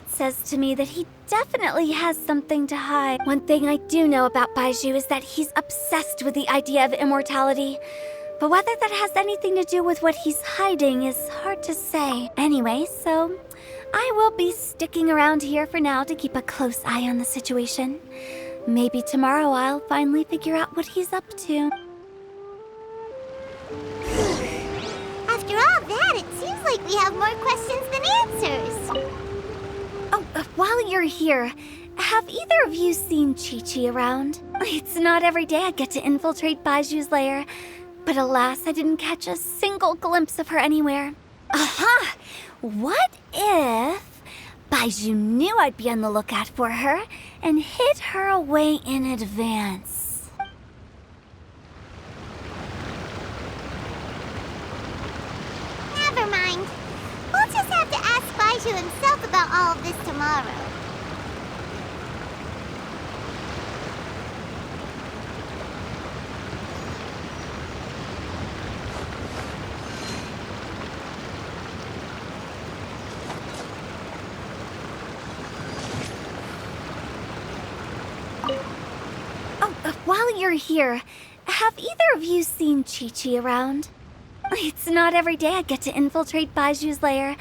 gut says to me that he definitely has something to hide. One thing I do know about Baizhu is that he's obsessed with the idea of immortality. But whether that has anything to do with what he's hiding is hard to say. Anyway, so I will be sticking around here for now to keep a close eye on the situation. Maybe tomorrow I'll finally figure out what he's up to. After all that, it seems like we have more questions than answers. Oh, while you're here, have either of you seen Chi-Chi around? It's not every day I get to infiltrate Baiju's lair, but alas, I didn't catch a single glimpse of her anywhere. Aha! What if Baizhu knew I'd be on the lookout for her and hid her away in advance? Never mind. We'll just have to ask Baizhu himself about all of this tomorrow. Oh, while you're here, have either of you seen Chi-Chi around? It's not every day I get to infiltrate Baiju's lair,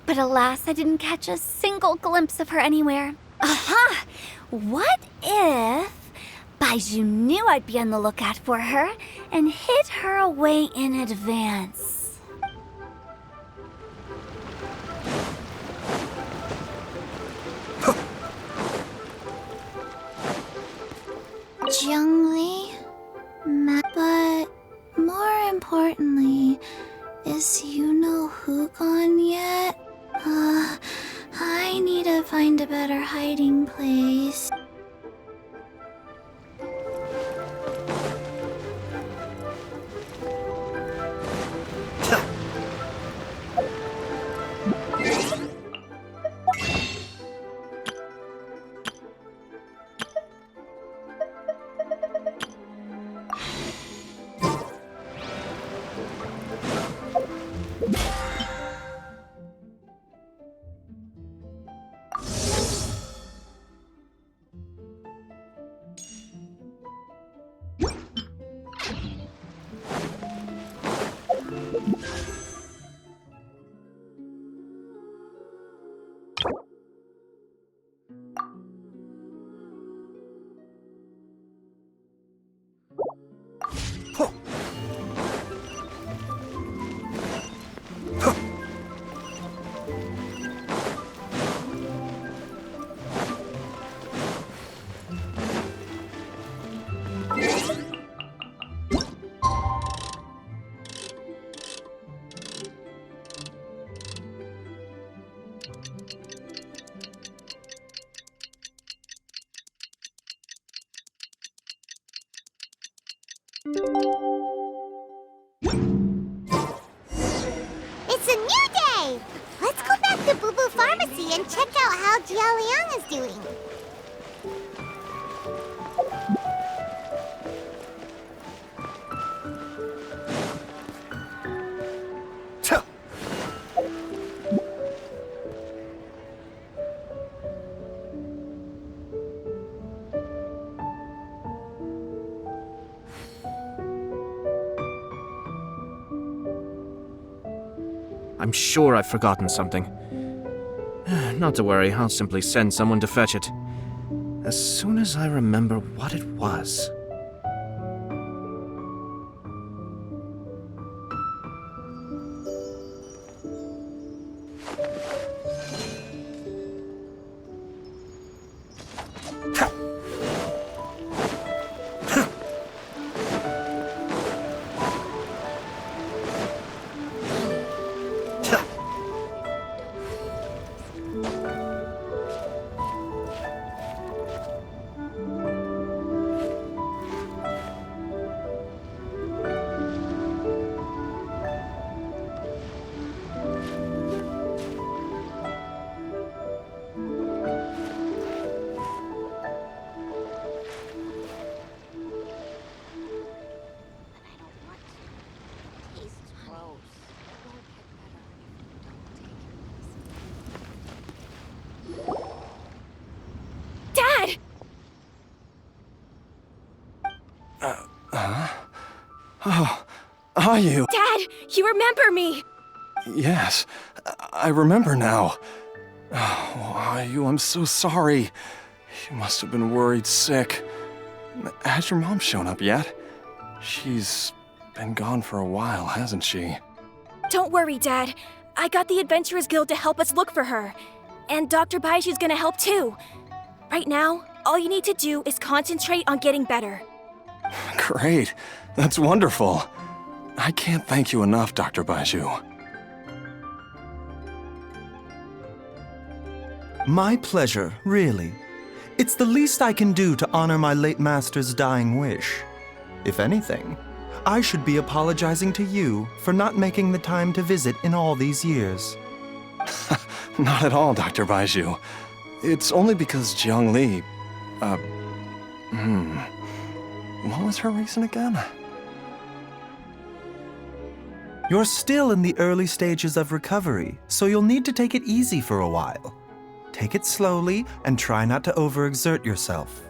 but alas, I didn't catch a single glimpse of her anywhere. Aha! What if Baizhu knew I'd be on the lookout for her and hid her away in advance? Zhengli, but more importantly, is Yuno Hu gone yet? I need to find a better hiding place. It's a new day! Let's go back to Boo Boo Pharmacy and check out how Jia Liang is doing. I'm sure I've forgotten something. Not to worry, I'll simply send someone to fetch it. As soon as I remember what it was. Oh, are you? Dad, you remember me! Yes, I remember now. Oh, Ayu, I'm so sorry. You must have been worried sick. Has your mom shown up yet? She's been gone for a while, hasn't she? Don't worry, Dad. I got the Adventurers Guild to help us look for her. And Dr. Baiju's gonna help too. Right now, all you need to do is concentrate on getting better. Great. That's wonderful. I can't thank you enough, Dr. Baiju. My pleasure, really. It's the least I can do to honor my late master's dying wish. If anything, I should be apologizing to you for not making the time to visit in all these years. Not at all, Dr. Baiju. It's only because Jiang Li... What was her reason again? You're still in the early stages of recovery, so you'll need to take it easy for a while. Take it slowly and try not to overexert yourself.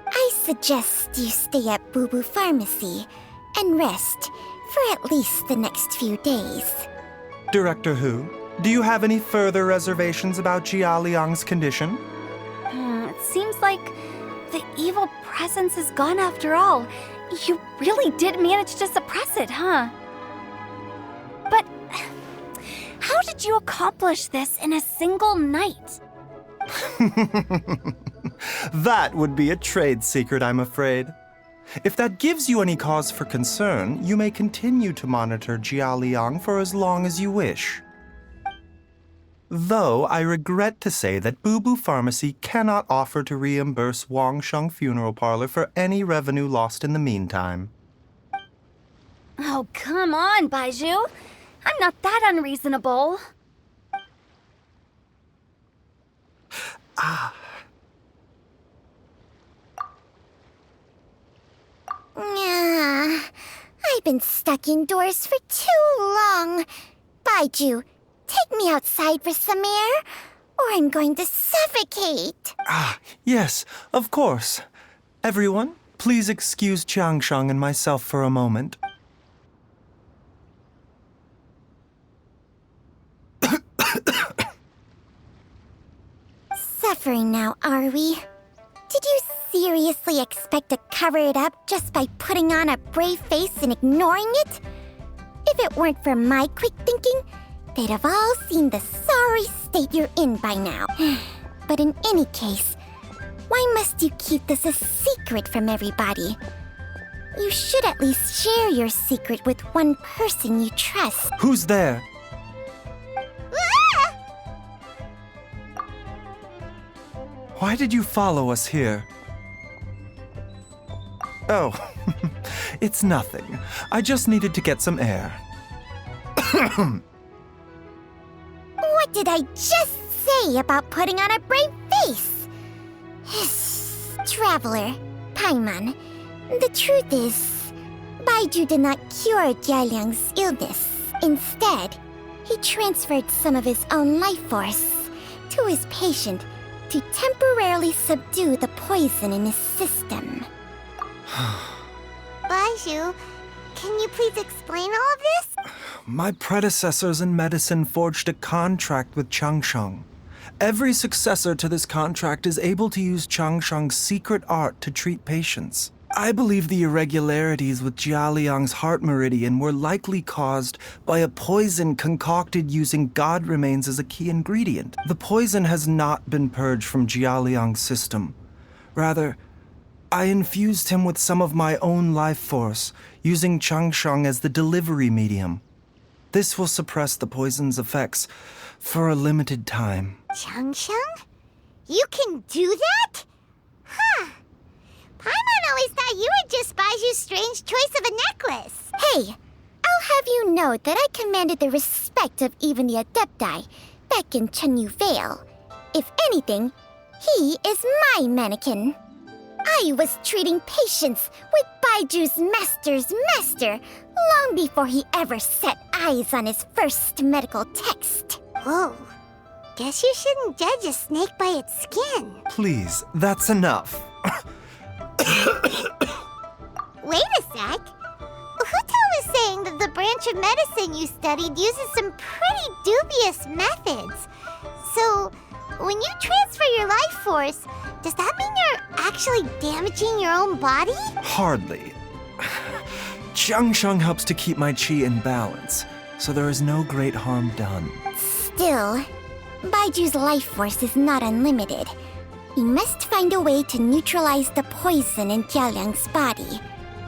I suggest you stay at Boo Boo Pharmacy and rest for at least the next few days. Director Hu, do you have any further reservations about Jia Liang's condition? It seems like the evil presence is gone after all. You really did manage to suppress it, huh? But how did you accomplish this in a single night? That would be a trade secret, I'm afraid. If that gives you any cause for concern, you may continue to monitor Jia Liang for as long as you wish. Though I regret to say that Boo Boo Pharmacy cannot offer to reimburse Wang Sheng Funeral Parlor for any revenue lost in the meantime. Oh, come on, Baiju. I'm not that unreasonable. I've been stuck indoors for too long. Baiju, take me outside for some air, or I'm going to suffocate. Yes, of course. Everyone, please excuse Changsheng and myself for a moment. Suffering now, are we? Did you seriously expect to cover it up just by putting on a brave face and ignoring it? If it weren't for my quick thinking, they'd have all seen the sorry state you're in by now. But in any case, why must you keep this a secret from everybody? You should at least share your secret with one person you trust. Who's there? Ah! Why did you follow us here? Oh, it's nothing. I just needed to get some air. What did I just say about putting on a brave face? Traveler, Paimon, the truth is, Baiju did not cure Jialiang's illness. Instead, he transferred some of his own life force to his patient to temporarily subdue the poison in his system. Baiju, can you please explain all of this? My predecessors in medicine forged a contract with Changsheng. Every successor to this contract is able to use Changsheng's secret art to treat patients. I believe the irregularities with Jia Liang's heart meridian were likely caused by a poison concocted using god remains as a key ingredient. The poison has not been purged from Jia Liang's system. Rather, I infused him with some of my own life force, using Changsheng as the delivery medium. This will suppress the poison's effects for a limited time. Changsheng? You can do that? Huh. Paimon always thought you were just Baiju's strange choice of a necklace. Hey, I'll have you know that I commanded the respect of even the Adepti back in Chenyu Vale. If anything, he is my mannequin. I was treating patients with Baiju's master's master long before he ever set eyes on his first medical text. Whoa. Guess you shouldn't judge a snake by its skin. Please, that's enough. Wait a sec. Who branch of medicine you studied uses some pretty dubious methods. So, when you transfer your life force, does that mean you're actually damaging your own body? Hardly. Changsheng helps to keep my chi in balance, so there is no great harm done. Still, Baiju's life force is not unlimited. He must find a way to neutralize the poison in Jialiang's body.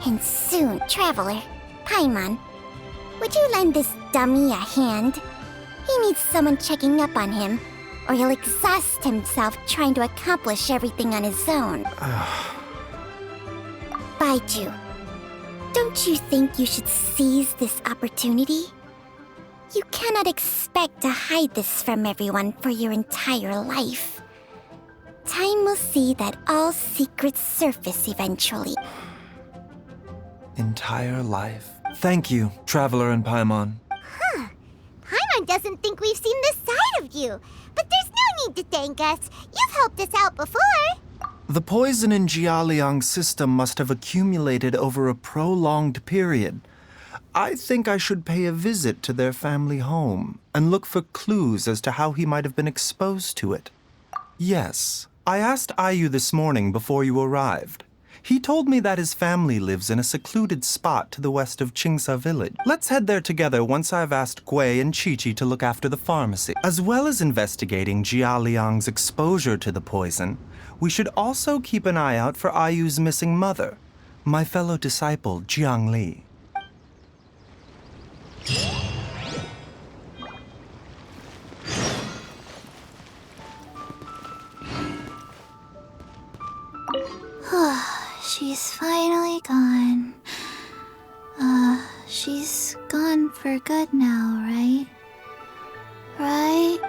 And soon, Traveler, Paimon, would you lend this dummy a hand? He needs someone checking up on him, or he'll exhaust himself trying to accomplish everything on his own. Baiju, don't you think you should seize this opportunity? You cannot expect to hide this from everyone for your entire life. Time will see that all secrets surface eventually. Entire life. Thank you, Traveler and Paimon. Paimon doesn't think we've seen this side of you, but there's no need to thank us. You've helped us out before. The poison in Jialiang's system must have accumulated over a prolonged period. I think I should pay a visit to their family home and look for clues as to how he might have been exposed to it. Yes, I asked Ayu this morning before you arrived. He told me that his family lives in a secluded spot to the west of Qingsa village. Let's head there together once I've asked Gui and Chi-Chi to look after the pharmacy. As well as investigating Jialiang's exposure to the poison, we should also keep an eye out for Ayu's missing mother, my fellow disciple Jiang Li. She's finally gone. She's gone for good now, right? Right?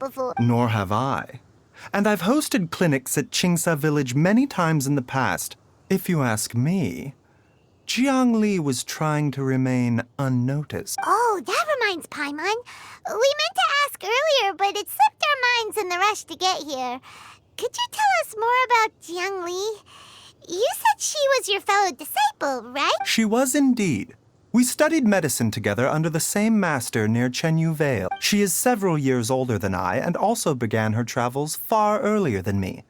before. Nor have I. And I've hosted clinics at Qingsa Village many times in the past. If you ask me, Jiang Li was trying to remain unnoticed. Oh, that reminds Paimon. We meant to ask earlier, but it slipped our minds in the rush to get here. Could you tell us more about Jiang Li? You said she was your fellow disciple, right? She was indeed. We studied medicine together under the same master near Chenyu Vale. She is several years older than I and also began her travels far earlier than me.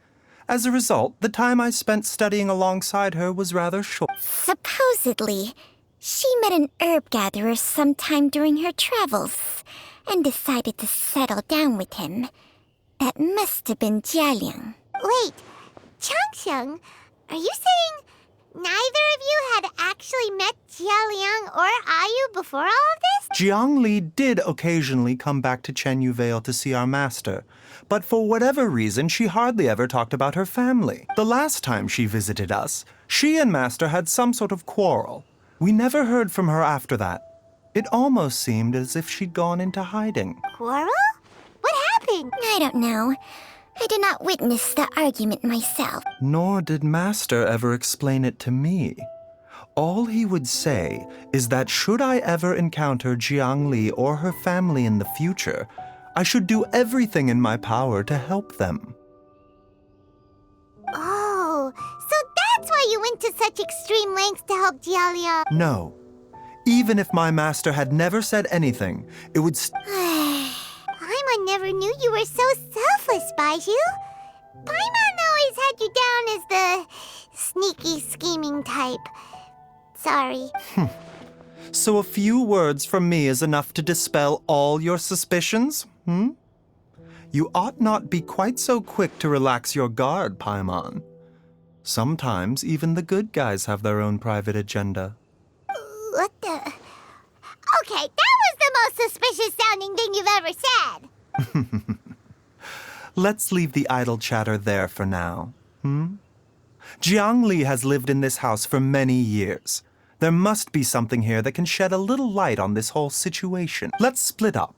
As a result, the time I spent studying alongside her was rather short. Supposedly, she met an herb gatherer sometime during her travels and decided to settle down with him. That must have been Jialiang. Wait, Changsheng, are you saying neither of you had actually met Jialiang or Ayu before all of this? Jiang Li did occasionally come back to Chenyu Vale to see our master, but for whatever reason, she hardly ever talked about her family. The last time she visited us, she and master had some sort of quarrel. We never heard from her after that. It almost seemed as if she'd gone into hiding. Quarrel? What happened? I don't know. I did not witness the argument myself. Nor did master ever explain it to me. All he would say is that should I ever encounter Jiang Li or her family in the future, I should do everything in my power to help them. Oh, so that's why you went to such extreme lengths to help Jialiang. No. Even if my master had never said anything, it would Paimon never knew you were so selfless, Baiju. Paimon always had you down as the sneaky, scheming type. Sorry. So a few words from me is enough to dispel all your suspicions, You ought not be quite so quick to relax your guard, Paimon. Sometimes even the good guys have their own private agenda. What the? Okay, that was the most suspicious sounding thing you've ever said. Let's leave the idle chatter there for now, Jiang Li has lived in this house for many years. There must be something here that can shed a little light on this whole situation. Let's split up.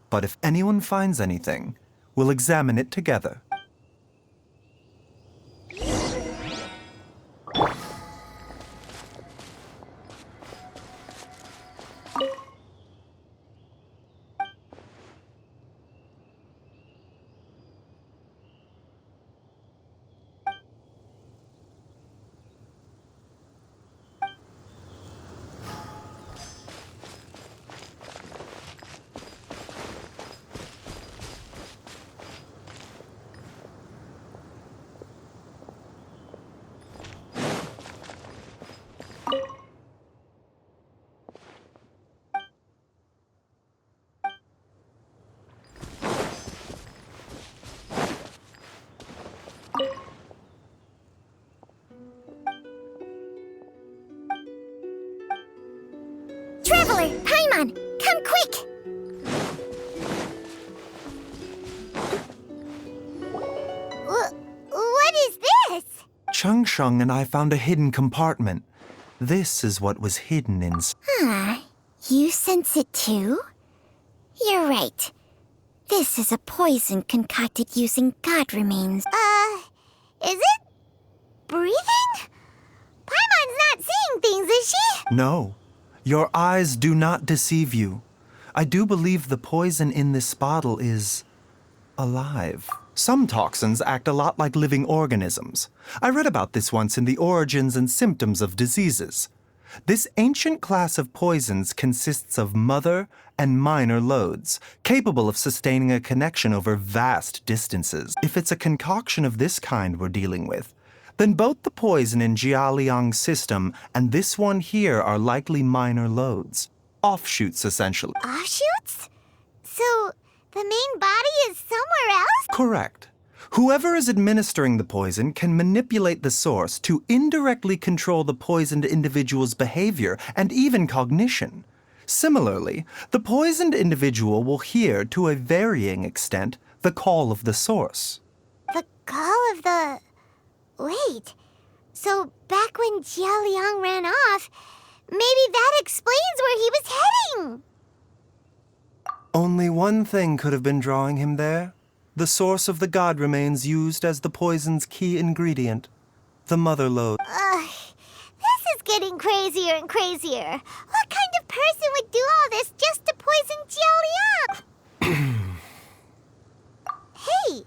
But if anyone finds anything, we'll examine it together. Traveler, Paimon, come quick! What is this? Changsheng and I found a hidden compartment. This is what was hidden inside. You sense it too? You're right. This is a poison concocted using god remains. Is it breathing? Paimon's not seeing things, is she? No, your eyes do not deceive you. I do believe the poison in this bottle is alive. Some toxins act a lot like living organisms. I read about this once in The Origins and Symptoms of Diseases. This ancient class of poisons consists of mother and minor loads, capable of sustaining a connection over vast distances. If it's a concoction of this kind we're dealing with, then both the poison in Jialiang's system and this one here are likely minor loads. Offshoots, essentially. Offshoots? So, the main body is somewhere else? Correct. Whoever is administering the poison can manipulate the source to indirectly control the poisoned individual's behavior and even cognition. Similarly, the poisoned individual will hear, to a varying extent, the call of the source. The call of the... Wait. So, back when Jialiang ran off, maybe that explains where he was heading. Only one thing could have been drawing him there. The source of the god remains used as the poison's key ingredient, the mother lode. This is getting crazier and crazier. What kind of person would do all this just to poison Jiao Liang? Hey,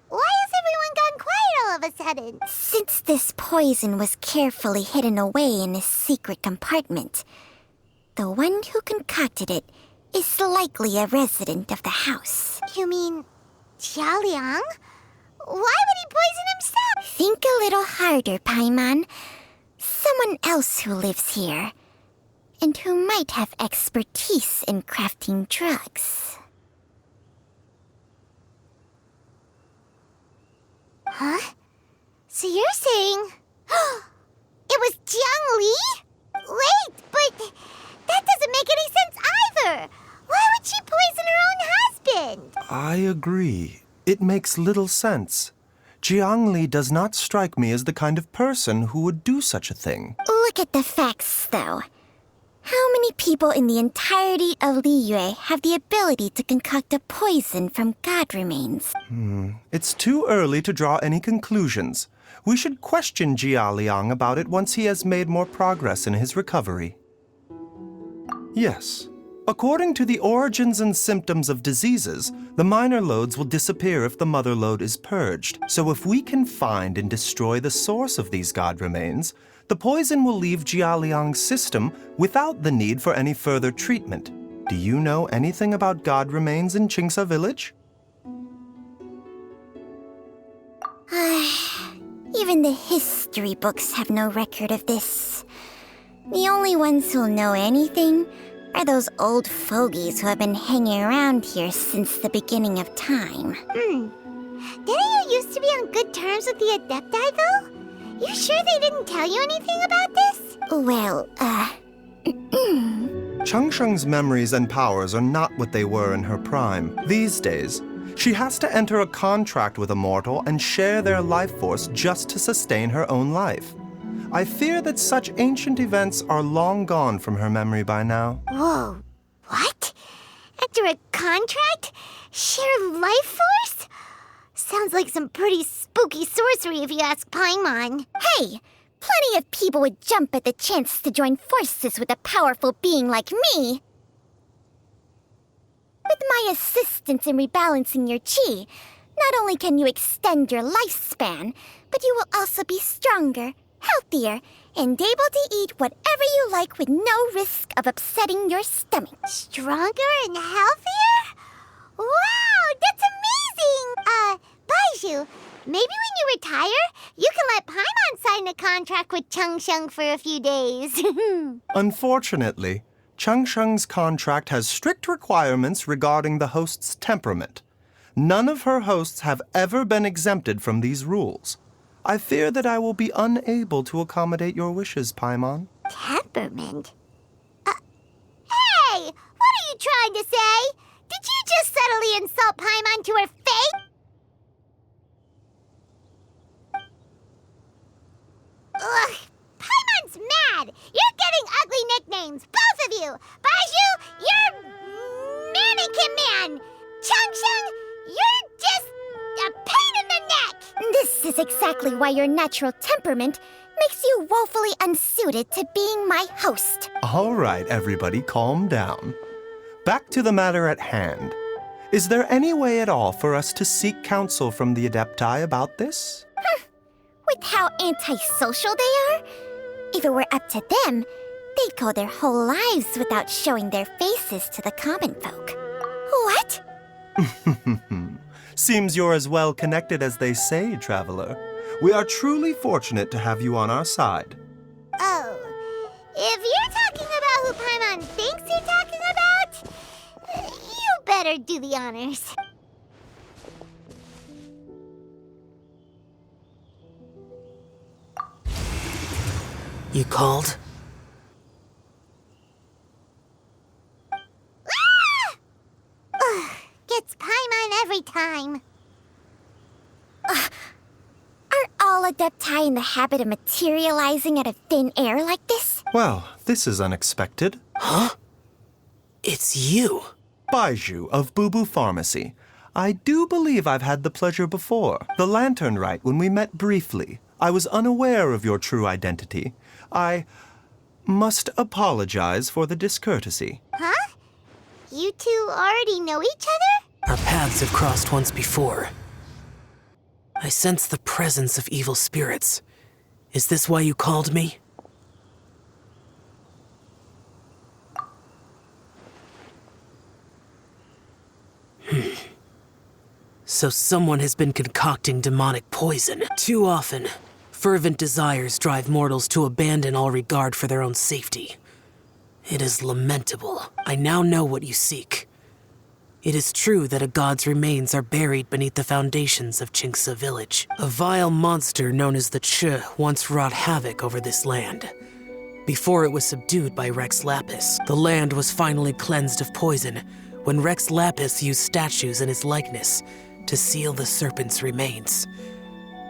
why has everyone gone quiet all of a sudden? Since this poison was carefully hidden away in a secret compartment, the one who concocted it is likely a resident of the house. You mean Jiao Liang? Why would he poison himself? Think a little harder, Paimon. Someone else who lives here, and who might have expertise in crafting drugs. Huh? So you're saying... it was Jiang Li? Wait, but that doesn't make any sense either! Why would she poison her own husband? I agree. It makes little sense. Jiang Li does not strike me as the kind of person who would do such a thing. Look at the facts, though. How many people in the entirety of Liyue have the ability to concoct a poison from god remains? It's too early to draw any conclusions. We should question Jiao Liang about it once he has made more progress in his recovery. Yes. According to the origins and symptoms of diseases, the minor lodes will disappear if the mother lode is purged. So if we can find and destroy the source of these god remains, the poison will leave Jiao Liang's system without the need for any further treatment. Do you know anything about god remains in Qingsa village? Even the history books have no record of this. The only ones who'll know anything are those old fogies who have been hanging around here since the beginning of time. Didn't you used to be on good terms with the Adepti, though? You sure they didn't tell you anything about this? Well, Changsheng's memories and powers are not what they were in her prime. These days, she has to enter a contract with a mortal and share their life force just to sustain her own life. I fear that such ancient events are long gone from her memory by now. Whoa, what? Enter a contract? Share life force? Sounds like some pretty spooky sorcery if you ask Paimon. Hey, plenty of people would jump at the chance to join forces with a powerful being like me. With my assistance in rebalancing your chi, not only can you extend your lifespan, but you will also be stronger, healthier, and able to eat whatever you like with no risk of upsetting your stomach. Stronger and healthier? Wow, that's amazing! Baizhu, maybe when you retire, you can let Paimon sign a contract with Changsheng for a few days. Unfortunately, Changsheng's contract has strict requirements regarding the host's temperament. None of her hosts have ever been exempted from these rules. I fear that I will be unable to accommodate your wishes, Paimon. Temperament? Hey! What are you trying to say? Did you just subtly insult Paimon to her face? Ugh! Paimon's mad! You're getting ugly nicknames, both of you! Baizhu, you're Mannequin Man! Changsheng, you're just a pain in the neck! This is exactly why your natural temperament makes you woefully unsuited to being my host. All right, everybody, calm down. Back to the matter at hand. Is there any way at all for us to seek counsel from the Adepti about this? With how antisocial they are? If it were up to them, they'd go their whole lives without showing their faces to the common folk. What? Seems you're as well connected as they say, traveler. We are truly fortunate to have you on our side. Oh, if you're talking about who Paimon thinks you're talking about, you better do the honors. You called? Gets Paimon every time. Are all Adepti in the habit of materializing out of thin air like this? Well, this is unexpected. Huh? It's you. Baiju of Boo Boo Pharmacy. I do believe I've had the pleasure before. The Lantern Rite, when we met briefly, I was unaware of your true identity. I must apologize for the discourtesy. Huh? You two already know each other? Our paths have crossed once before. I sense the presence of evil spirits. Is this why you called me? So someone has been concocting demonic poison. Too often, fervent desires drive mortals to abandon all regard for their own safety. It is lamentable. I now know what you seek. It is true that a god's remains are buried beneath the foundations of Chinksa village. A vile monster known as the Ch once wrought havoc over this land. Before it was subdued by Rex Lapis, the land was finally cleansed of poison when Rex Lapis used statues in his likeness to seal the serpent's remains.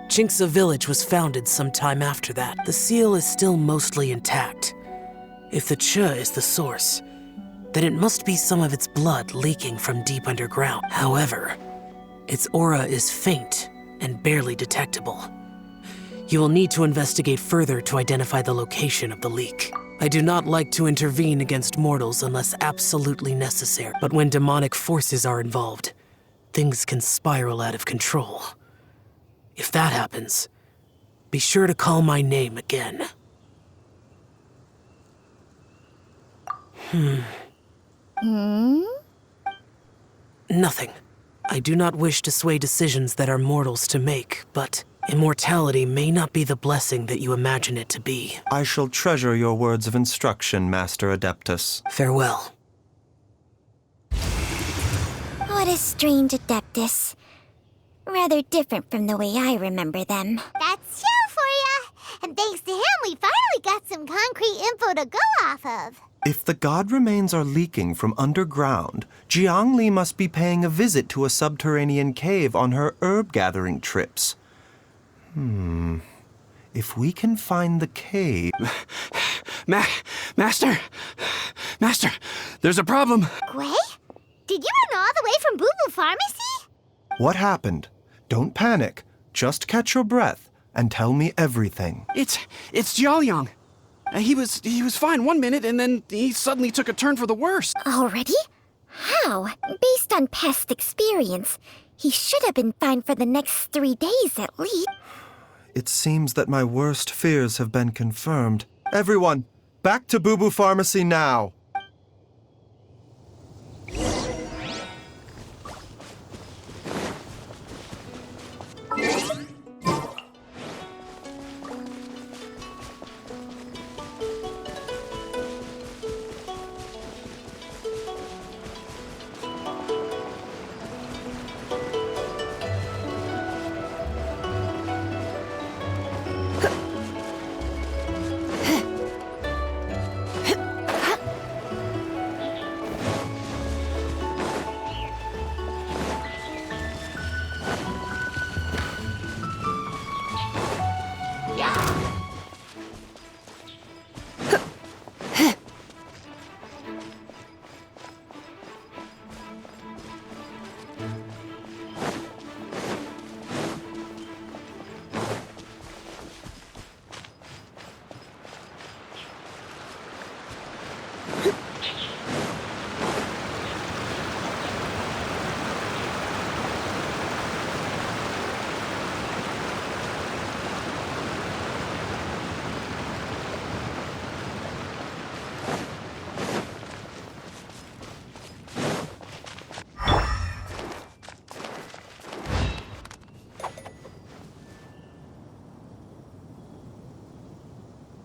Chinksa village was founded some time after that. The seal is still mostly intact. If the Ch is the source, then it must be some of its blood leaking from deep underground. However, its aura is faint and barely detectable. You will need to investigate further to identify the location of the leak. I do not like to intervene against mortals unless absolutely necessary, but when demonic forces are involved, things can spiral out of control. If that happens, be sure to call my name again. Nothing. I do not wish to sway decisions that are mortals to make, but immortality may not be the blessing that you imagine it to be. I shall treasure your words of instruction, Master Adeptus. Farewell. What a strange Adeptus. Rather different from the way I remember them. That's Xiao for ya! And thanks to him, we finally got some concrete info to go off of. If the god remains are leaking from underground, Jiangli must be paying a visit to a subterranean cave on her herb-gathering trips. If we can find the cave... Master, there's a problem. Gui? Did you run all the way from Boo Boo Pharmacy? What happened? Don't panic. Just catch your breath and tell me everything. It's Jiaoyang. He was fine one minute, and then he suddenly took a turn for the worse. Already? How? Based on past experience, he should have been fine for the next 3 days at least. It seems that my worst fears have been confirmed. Everyone, back to Boo Boo Pharmacy now!